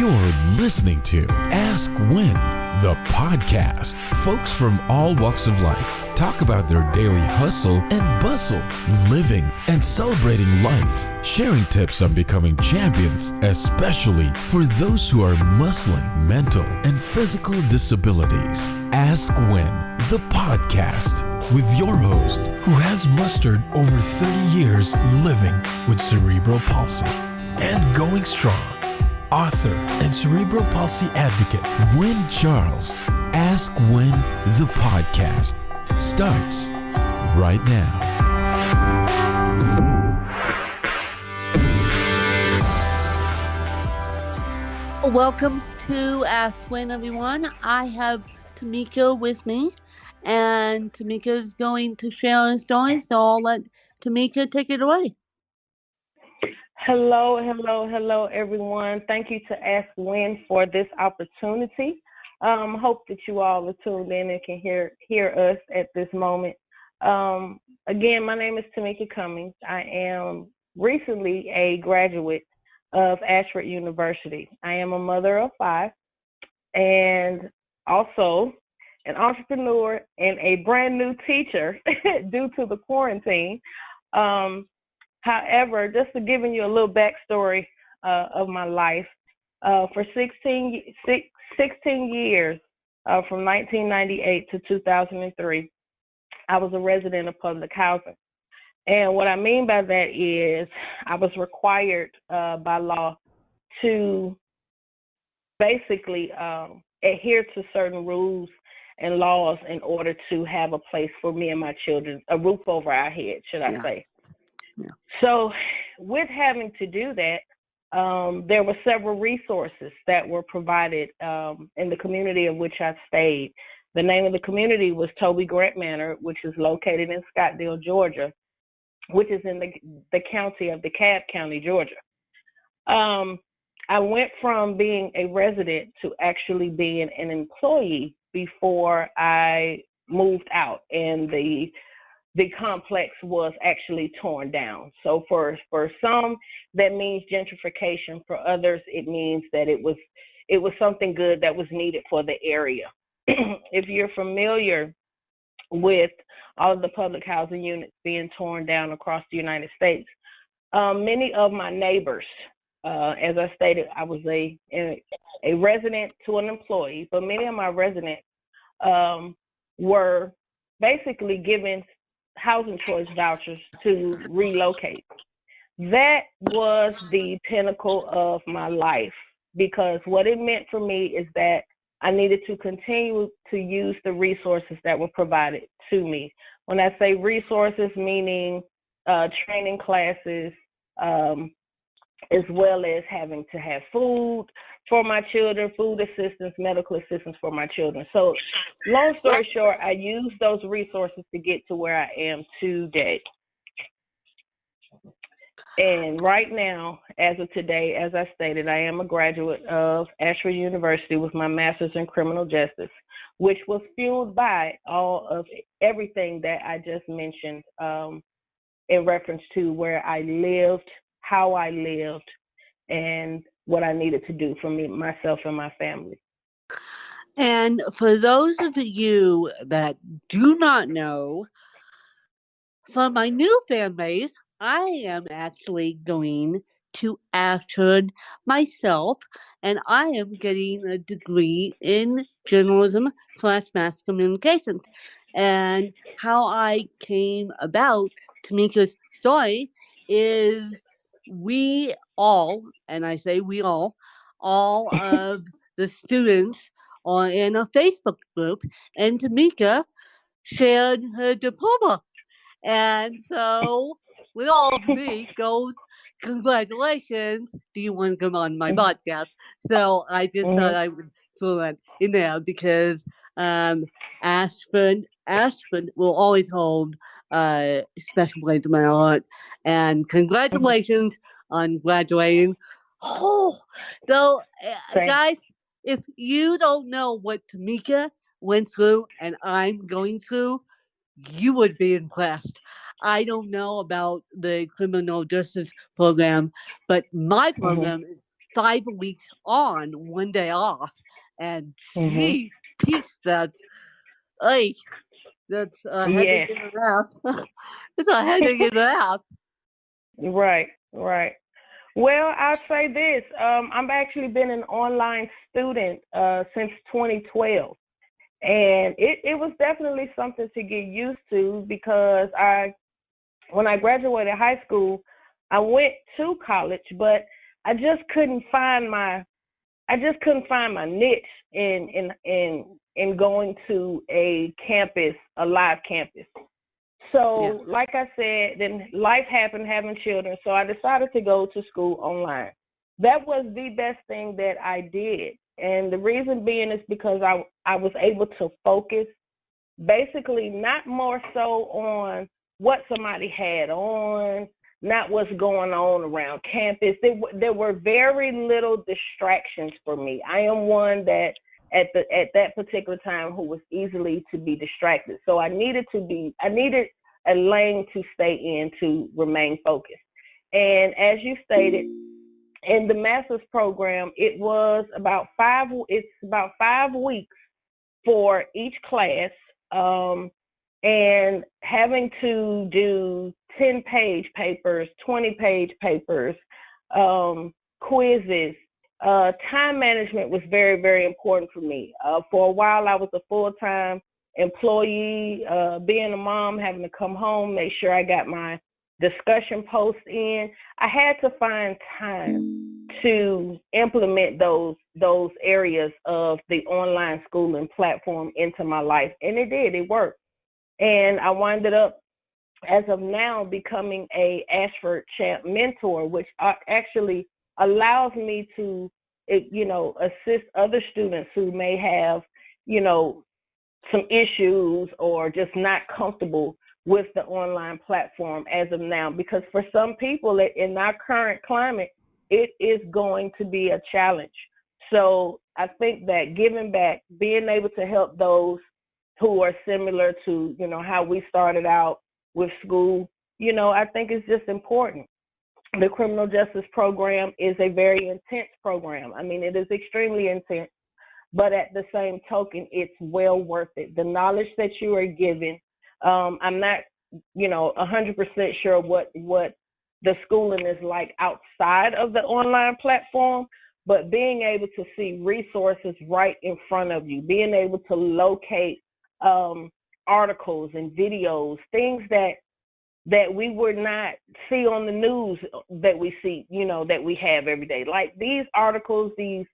You're listening to Ask When, the podcast. Folks from all walks of life talk about their daily hustle and bustle, living and celebrating life, sharing tips on becoming champions, especially for those who are muscling mental and physical disabilities. Ask When, the podcast, with your host, who has mustered over 30 years living with cerebral palsy and going strong, author and cerebral palsy advocate Wynn Charles. Ask When, the podcast starts right now. Welcome to Ask When, everyone. I have Tamika with me, and Tamika is going to share a story, so I'll let Tamika take it away. Hello, everyone. Thank you to Ask When for this opportunity. Hope that you all are tuned in and can hear us at this moment. Again, my name is Tamika Cummings. I am recently a graduate of Ashford University. I am a mother of 5 and also an entrepreneur and a brand new teacher due to the quarantine. However, just to giving you a little backstory of my life, for 16 years, from 1998 to 2003, I was a resident of public housing. And what I mean by that is I was required by law to basically adhere to certain rules and laws in order to have a place for me and my children, a roof over our head, should I say. Yeah. So with having to do that, there were several resources that were provided in the community of which I stayed. The name of the community was Toby Grant Manor, which is located in Scottsdale, Georgia, which is in the county of DeKalb County, Georgia. I went from being a resident to actually being an employee before I moved out, and the complex was actually torn down. So for some, that means gentrification. For others, it means that it was something good that was needed for the area. If you're familiar with all of the public housing units being torn down across the United States, many of my neighbors, as I stated, I was a resident to an employee, but many of my residents were basically given housing choice vouchers to relocate. That was the pinnacle of my life, because what it meant for me is that I needed to continue to use the resources that were provided to me. When I say resources, meaning training classes, as well as having to have food for my children, food assistance, medical assistance for my children. So long story short, I used those resources to get to where I am today. And right now, as of today, as I stated, I am a graduate of Ashford University with my master's in criminal justice, which was fueled by all of everything that I just mentioned in reference to where I lived, how I lived, and what I needed to do for me, myself, and my family. And for those of you that do not know, for my new fan base, I am actually going to Ashford myself, and I am getting a degree in journalism/mass communications. And how I came about Tamika's story is we all, and I say we all of the students are in a Facebook group, and Tamika shared her diploma. And so with all of me goes, congratulations. Do you want to come on my podcast? So I just thought I would throw that in there because Ashford will always hold a special place in my heart. And congratulations on graduating. Oh, though, guys, if you don't know what Tamika went through and I'm going through, you would be impressed. I don't know about the criminal justice program, but my program is 5 weeks on, 1 day off, and Mhm. gee, peace, like that's a headache Yes. and a half. It's a headache and a half. Right. Right. Well, I'll say this. I've actually been an online student since 2012. And it was definitely something to get used to because when I graduated high school, I went to college, but I just couldn't find my niche in going to a campus, a live campus. So, Yes. like I said, then life happened, having children, so I decided to go to school online. That was the best thing that I did. And the reason being is because I was able to focus basically not more so on what somebody had on, not what's going on around campus. There were very little distractions for me. I am one that at that particular time who was easily to be distracted. So I needed a lane to stay in to remain focused. And as you stated, in the master's program, it's about 5 weeks for each class, um, and having to do 10-page papers, 20-page papers, quizzes. Time management was very, very important for me. For a while, I was a full-time employee. Being a mom, having to come home, make sure I got my discussion posts in. I had to find time to implement those areas of the online schooling platform into my life, and it worked. And I winded up, as of now, becoming a Ashford Champ mentor, which actually allows me to assist other students who may have you know some issues or just not comfortable with the online platform as of now. Because for some people in our current climate, it is going to be a challenge. So I think that giving back, being able to help those who are similar to, how we started out with school, I think it's just important. The criminal justice program is a very intense program. I mean, it is extremely intense, but at the same token, it's well worth it. The knowledge that you are given, I'm not, 100% sure what the schooling is like outside of the online platform, but being able to see resources right in front of you, being able to locate articles and videos, things that we would not see on the news that we see, that we have every day. Like these articles, the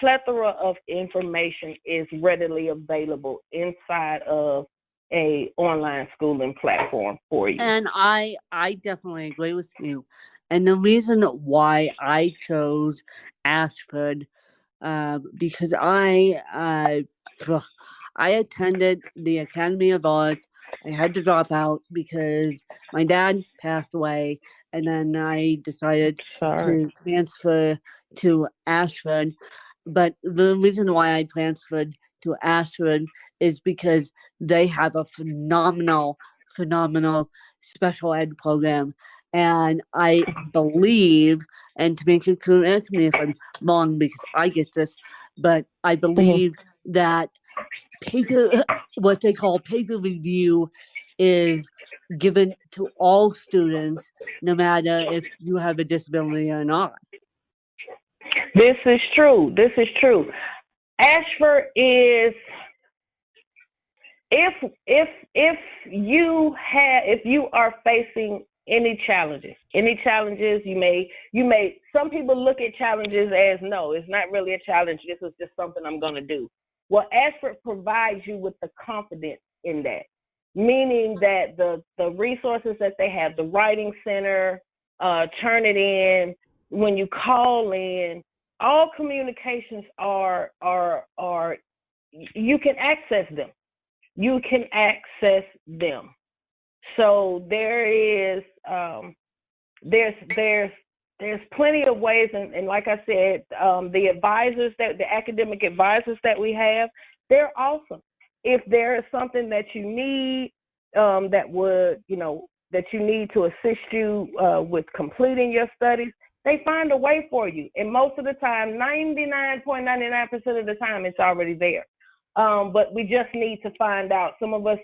plethora of information is readily available inside of a online schooling platform for you. And I definitely agree with you. And the reason why I chose Ashford, because I attended the Academy of Arts. I had to drop out because my dad passed away, and then I decided Sorry. to transfer to Ashford. But the reason why I transferred to Ashford is because they have a phenomenal special ed program. And I believe, and Tamika, correct me if I'm wrong because I get this, but I Mhm. believe that paper, what they call paper review, is given to all students, no matter if you have a disability or not. This is true. This is true. Ashford is, if if you are facing any challenges, you may some people look at challenges as, no, it's not really a challenge, this is just something I'm going to do. Well, Ashford provides you with the confidence in that, meaning that the resources that they have, the writing center, turn it in, when you call in, all communications are you can access them. You can access them. So there's plenty of ways, and like I said, the academic advisors that we have, they're awesome. If there is something that you need, that you need to assist you with completing your studies, they find a way for you. And most of the time, 99.99% of the time, it's already there. But we just need to find out. Some of us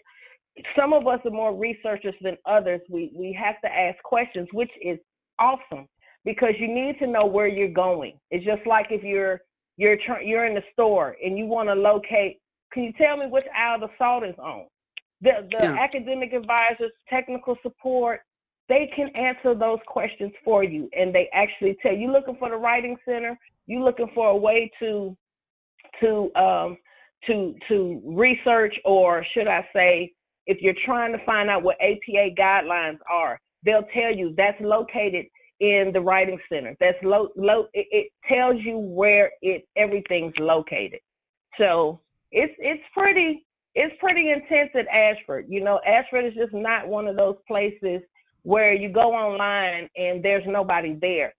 are more researchers than others. We have to ask questions, which is awesome, because you need to know where you're going. It's just like if you're in the store and you want to locate. Can you tell me which aisle the salt is on? The academic advisors, technical support, they can answer those questions for you, and they actually tell you. Looking for the writing center, you looking for a way to research, or should I say, if you're trying to find out what APA guidelines are, they'll tell you that's located in the writing center. That's it tells you where everything's located. So it's pretty intense at Ashford. Ashford is just not one of those places where you go online and there's nobody there.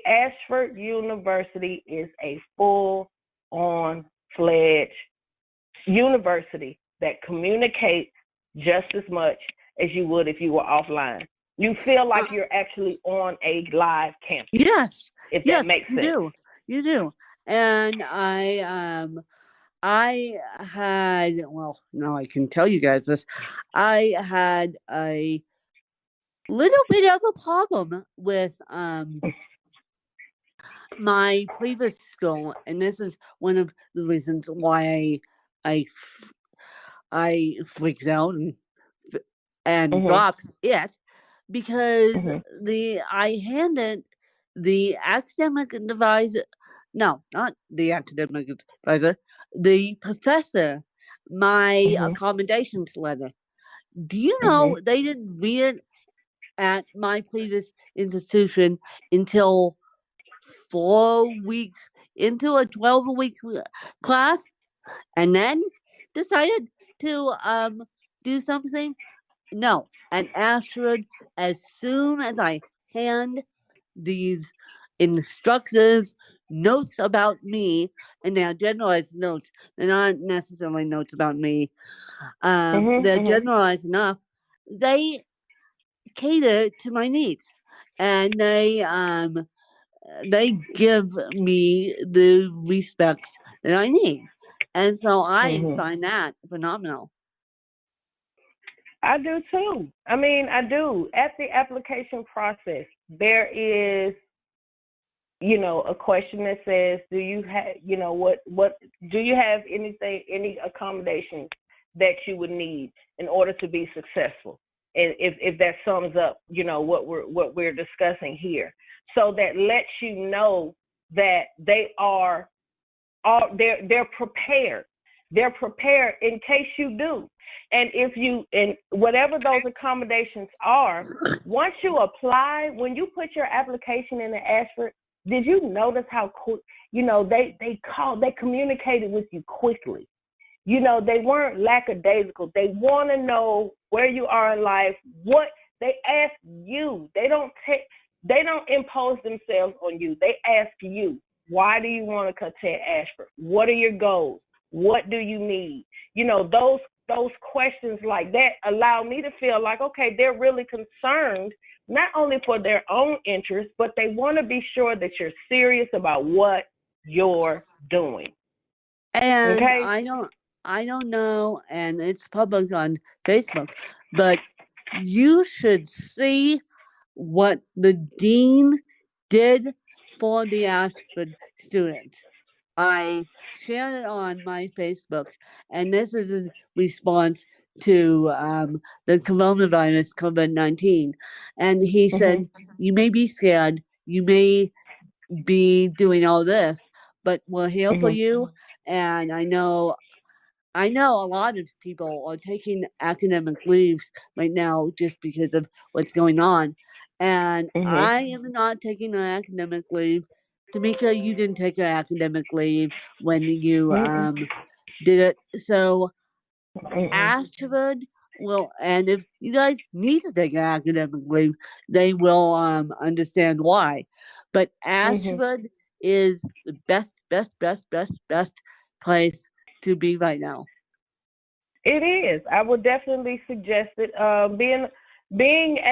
Ashford University is a full-on fledged university that communicates just as much as you would if you were offline. You feel like you're actually on a live campus. Yes. If that makes sense. You do. And I had, well, now I can tell you guys this. I had a little bit of a problem with my previous school, and this is one of the reasons why I freaked out and dropped it, because I handed the academic advisor, no, not the academic advisor, the professor, my accommodations letter. Do you know they didn't read it at my previous institution until 4 weeks into a 12-week class, and then decided to do something? No. And Ashford, as soon as I hand these instructors notes about me, and they're generalized notes, they're not necessarily notes about me, they're generalized enough, they cater to my needs, and they give me the respect that I need. And so I find that phenomenal. I do too. I mean, I do. At the application process, there is, a question that says, do you have, what do you have any accommodations that you would need in order to be successful? And if that sums up, what we're discussing here. So that lets you know that they're prepared. They're prepared in case you do. And whatever those accommodations are, once you apply, when you put your application in the Ashford, did you notice how quick, they communicated with you quickly. They weren't lackadaisical. They want to know where you are in life. What they ask you. They don't impose themselves on you. They ask you, why do you want to attend Ashford? What are your goals? What do you need? Those questions like that allow me to feel like, okay, they're really concerned, not only for their own interest, but they want to be sure that you're serious about what you're doing. And I don't know, and it's public on Facebook, but you should see what the dean did for the Ashford students. I shared it on my Facebook, and this is in response to the coronavirus, COVID-19. And he said, you may be scared, you may be doing all this, but we're here for you. And I know a lot of people are taking academic leaves right now just because of what's going on. And I am not taking an academic leave. Tamika, you didn't take an academic leave when you did it. So Ashford will, and if you guys need to take an academic leave, they will understand why. But Ashford is the best place to be right now. It is. I would definitely suggest it. Like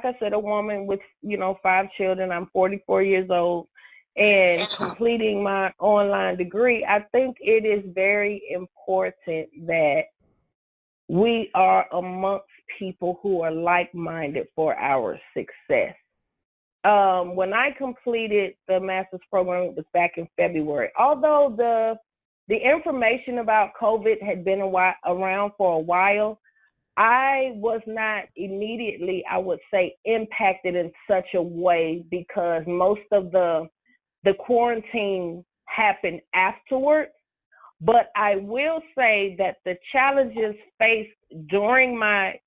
I said, a woman with 5 children. I'm 44 years old, and completing my online degree. I think it is very important that we are amongst people who are like-minded for our success. When I completed the master's program, it was back in February. Although the information about COVID had been around for a while, I was not immediately, I would say, impacted in such a way because most of the quarantine happened afterwards. But I will say that the challenges faced during my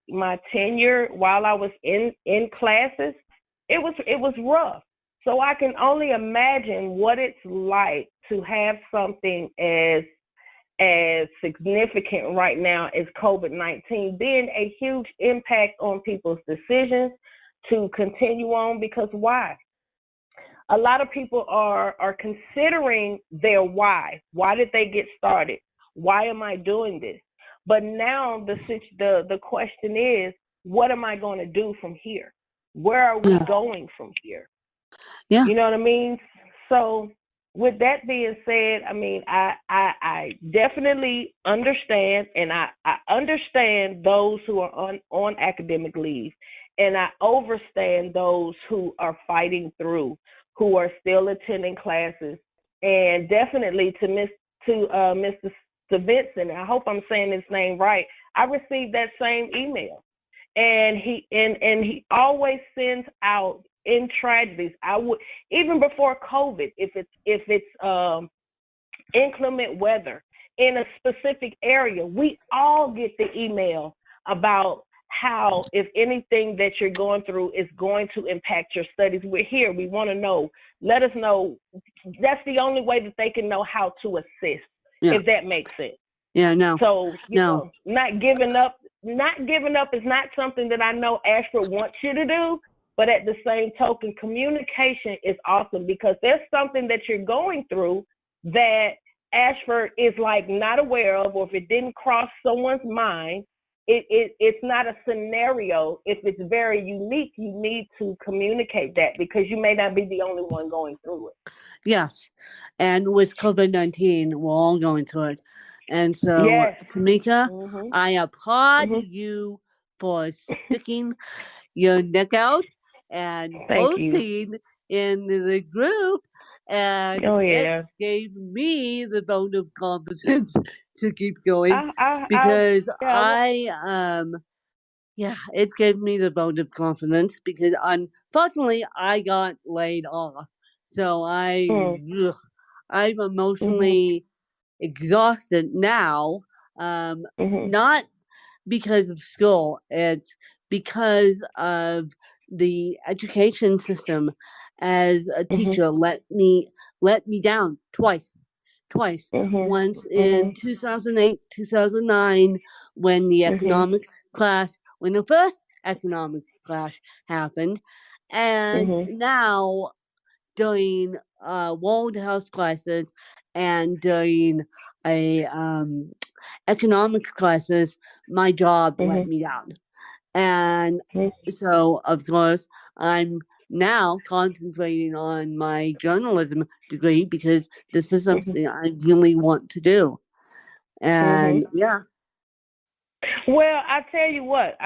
tenure while I was in classes, it was rough. So I can only imagine what it's like to have something as significant right now as COVID-19 being a huge impact on people's decisions to continue on, because why? A lot of people are considering their why. Why did they get started? Why am I doing this? But now the question is, what am I going to do from here? Where are we going from here? Yeah. You know what I mean? So with that being said, I mean, I definitely understand, and I understand those who are on academic leave, and I overstand those who are fighting through, who are still attending classes, and definitely to Mr. Vincent. I hope I'm saying his name right. I received that same email, and he always sends out in tragedies. I would, even before COVID, if it's inclement weather in a specific area, we all get the email about how, if anything that you're going through is going to impact your studies. We're here. We want to know. Let us know. That's the only way that they can know how to assist, if that makes sense. Yeah, no. So, not giving up is not something that I know Ashford wants you to do. But at the same token, communication is awesome, because there's something that you're going through that Ashford is like not aware of, or if it didn't cross someone's mind, it's not a scenario. If it's very unique, you need to communicate that, because you may not be the only one going through it. Yes. And with COVID-19, we're all going through it. And so, Yes. Tamika, Mm-hmm. I applaud you for sticking your neck out and posting in the group, and it gave me the vote of confidence to keep going, because it gave me the vote of confidence, because unfortunately I got laid off, so I'm emotionally exhausted now, not because of school. It's because of the education system. As a teacher, let me down twice. Once in 2008, 2009, when the first economic clash happened, and now during world health crisis, and during a economic crisis, my job let me down. And so, of course, I'm now concentrating on my journalism degree, because this is something I really want to do. And Well, I tell you what.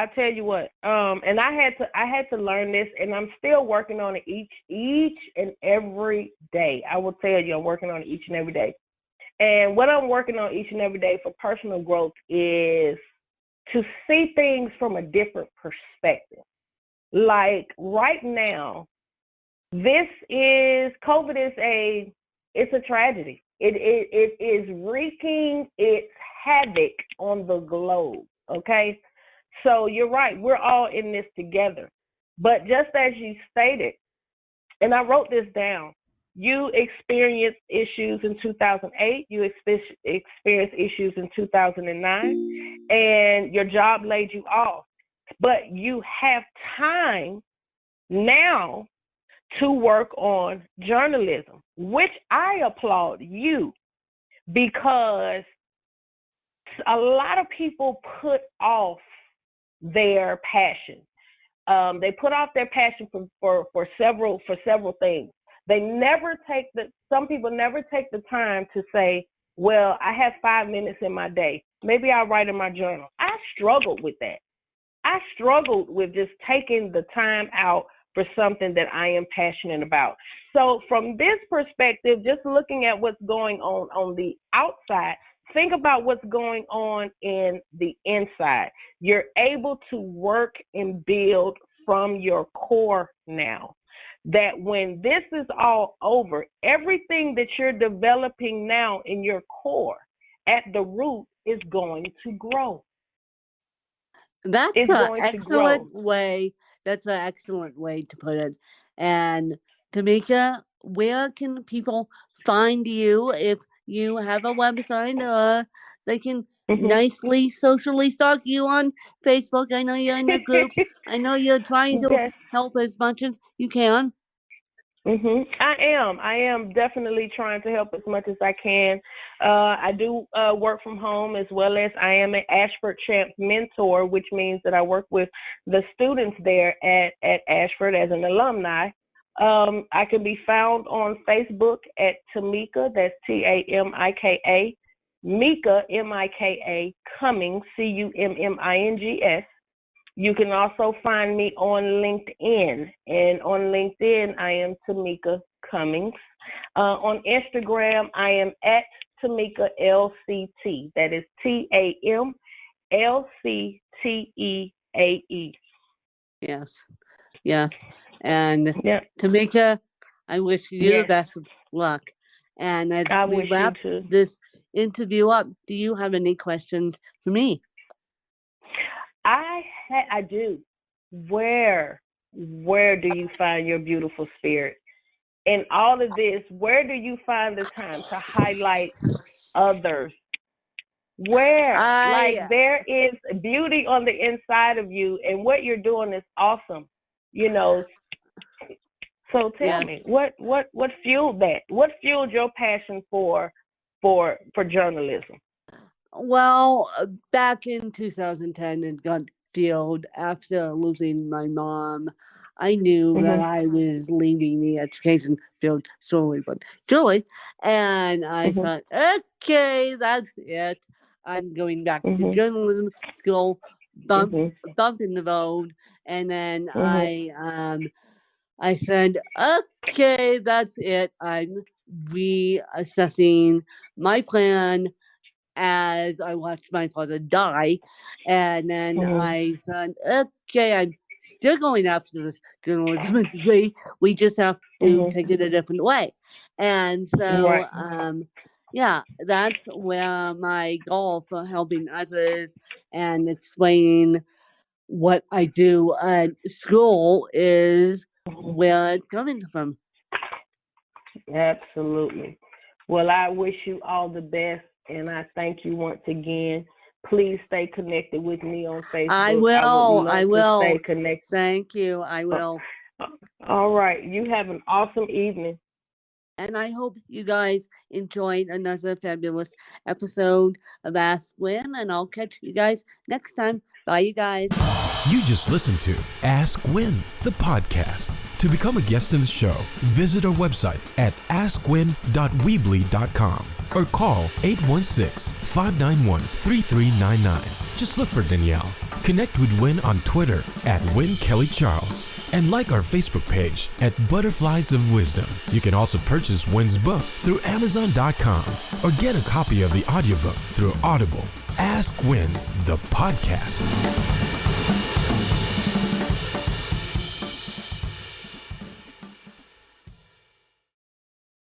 And I had to learn this, and I'm still working on it each and every day. I will tell you, I'm working on it each and every day. And what I'm working on each and every day for personal growth is to see things from a different perspective. Like right now, COVID it's a tragedy. It is wreaking its havoc on the globe. Okay. So you're right. We're all in this together. But just as you stated, and I wrote this down, you experienced issues in 2008, you experienced issues in 2009, and your job laid you off. But you have time now to work on journalism, which I applaud you, because a lot of people put off their passion. They put off their passion for several things. Some people never take the time to say, well, I have 5 minutes in my day. Maybe I'll write in my journal. I struggled with that. I struggled with just taking the time out for something that I am passionate about. So from this perspective, just looking at what's going on the outside, think about what's going on in the inside. You're able to work and build from your core now. That when this is all over, everything that you're developing now in your core at the root is going to grow. That's an excellent way. That's an excellent way to put it. And Tamika, where can people find you if you have a website? They can nicely socially stalk you on Facebook. I know you're in the group. I know you're trying to help as much as you can. I am definitely trying to help as much as I can. I do work from home, as well as I am an Ashford Champs mentor, which means that I work with the students there at Ashford as an alumni. I can be found on Facebook at Tamika, that's Tamika, Mika, Mika, Cummings, Cummings. You can also find me on LinkedIn, and on LinkedIn, I am Tamika Cummings. On Instagram, I am at Tamika LCT. That is TAMLCTEAE. Yes. And Tamika, I wish you the best of luck. And as we wrap this interview up, do you have any questions for me? I do. Where do you find your beautiful spirit? In all of this, where do you find the time to highlight others? There is beauty on the inside of you, and what you're doing is awesome. So tell me, what fueled that? What fueled your passion for journalism? Well, back in 2010, it got fueled after losing my mom. I knew that I was leaving the education field slowly but surely, and I thought, okay, that's it. I'm going back to journalism school, bump in the road, and then I said, okay, that's it. I'm reassessing my plan as I watched my father die. And then I said, okay, I'm still going after this journalism degree. We just have to take it a different way. And so, that's where my goal for helping others and explaining what I do at school is where it's coming from. Absolutely. Well, I wish you all the best, and I thank you once again. Please stay connected with me on Facebook. I will. Stay connected. Thank you. I will. All right. You have an awesome evening. And I hope you guys enjoyed another fabulous episode of Ask Win, and I'll catch you guys next time. Bye, you guys. You just listened to Ask Win, the podcast. To become a guest in the show, visit our website at askwin.weebly.com or call 816-591-3399. Just look for Danielle. Connect with Win on Twitter at WinKellyCharles and like our Facebook page at Butterflies of Wisdom. You can also purchase Win's book through Amazon.com or get a copy of the audiobook through Audible. Ask Win, the podcast.